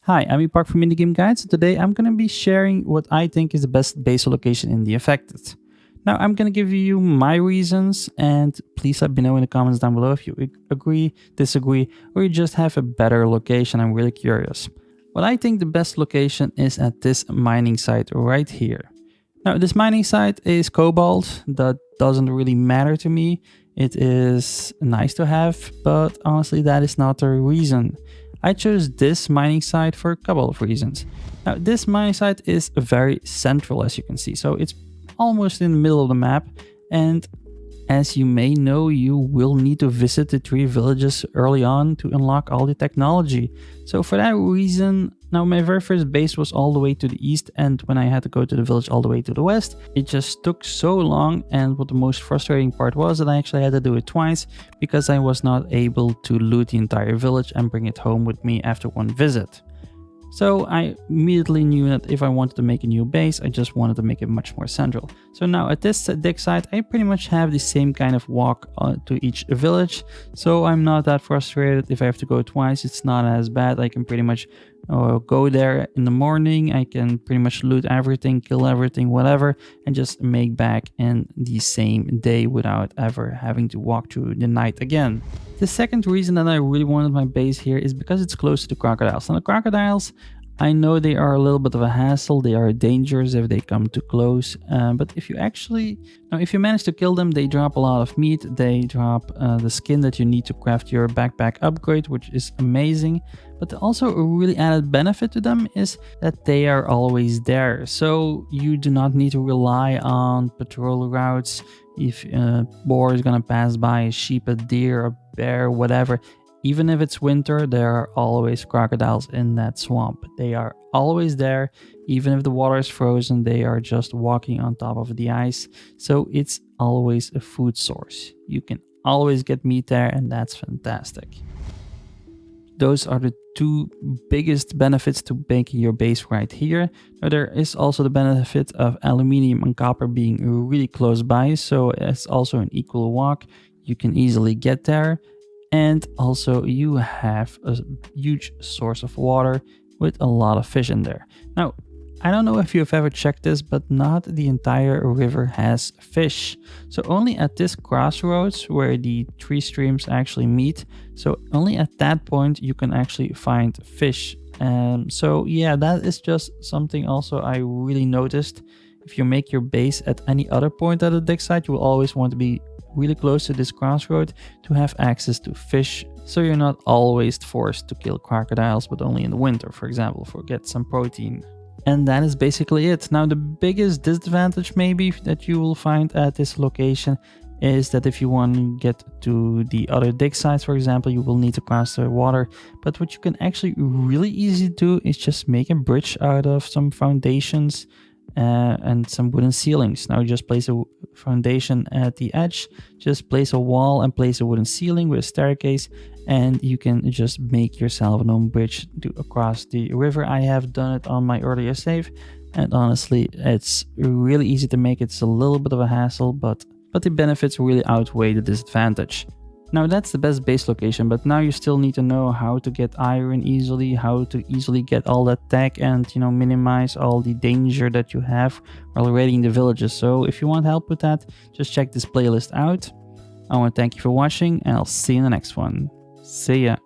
Hi, I'm Epokk from Minigame Guides, and today I'm going to be sharing what I think is the best base location in the affected. Now, I'm going to give you my reasons, and please let me know in the comments down below if you agree, disagree, or you just have a better location. I'm really curious. What I think the best location is at this mining site right here. Now, this mining site is cobalt. That doesn't really matter to me. It is nice to have, but honestly, that is not the reason. I chose this mining site for a couple of reasons. Now, this mining site is very central, as you can see, so it's almost in the middle of the map, and as you may know, you will need to visit the 3 villages early on to unlock all the technology. So for that reason, now my very first base was all the way to the east, and when I had to go to the village all the way to the west, it just took so long. And what the most frustrating part was that I actually had to do it twice because I was not able to loot the entire village and bring it home with me after one visit. So I immediately knew that if I wanted to make a new base, I just wanted to make it much more central. So now at this dig site, I pretty much have the same kind of walk to each village. So I'm not that frustrated. If I have to go twice, it's not as bad. I can pretty much go there in the morning. I can pretty much loot everything, kill everything, whatever, and just make back in the same day without ever having to walk through the night again. The second reason that I really wanted my base here is because it's close to the crocodiles. And the crocodiles, I know they are a little bit of a hassle. They are dangerous if they come too close. But if you manage to kill them, they drop a lot of meat. They drop the skin that you need to craft your backpack upgrade, which is amazing. But also a really added benefit to them is that they are always there. So you do not need to rely on patrol routes. If a boar is gonna pass by, a sheep, a deer, a bear, whatever. Even if it's winter, there are always crocodiles in that swamp. They are always there. Even if the water is frozen, they are just walking on top of the ice. So it's always a food source. You can always get meat there, and that's fantastic. Those are the 2 biggest benefits to making your base right here. Now, there is also the benefit of aluminium and copper being really close by, so it's also an equal walk. You can easily get there. And also you have a huge source of water with a lot of fish in there. Now, I don't know if you've ever checked this, but not the entire river has fish. So only at this crossroads where the 3 streams actually meet, so only at that point you can actually find fish. So yeah, that is just something also I really noticed. If you make your base at any other point at the dig site, you will always want to be really close to this crossroad to have access to fish, so you're not always forced to kill crocodiles, but only in the winter, for example, for get some protein. And that is basically it. Now, the biggest disadvantage maybe that you will find at this location is that if you want to get to the other dig sites, for example, you will need to cross the water. But what you can actually really easily do is just make a bridge out of some foundations and some wooden ceilings. Now just place a foundation at the edge, just place a wall and place a wooden ceiling with a staircase, and you can just make yourself an own bridge to across the river. I have done it on my earlier save, and honestly it's really easy to make. It's a little bit of a hassle, but the benefits really outweigh the disadvantage. Now that's the best base location, but now you still need to know how to get iron easily, how to easily get all that tech, and minimize all the danger that you have while raiding the villages. So if you want help with that, just check this playlist out. I want to thank you for watching, and I'll see you in the next one. See ya.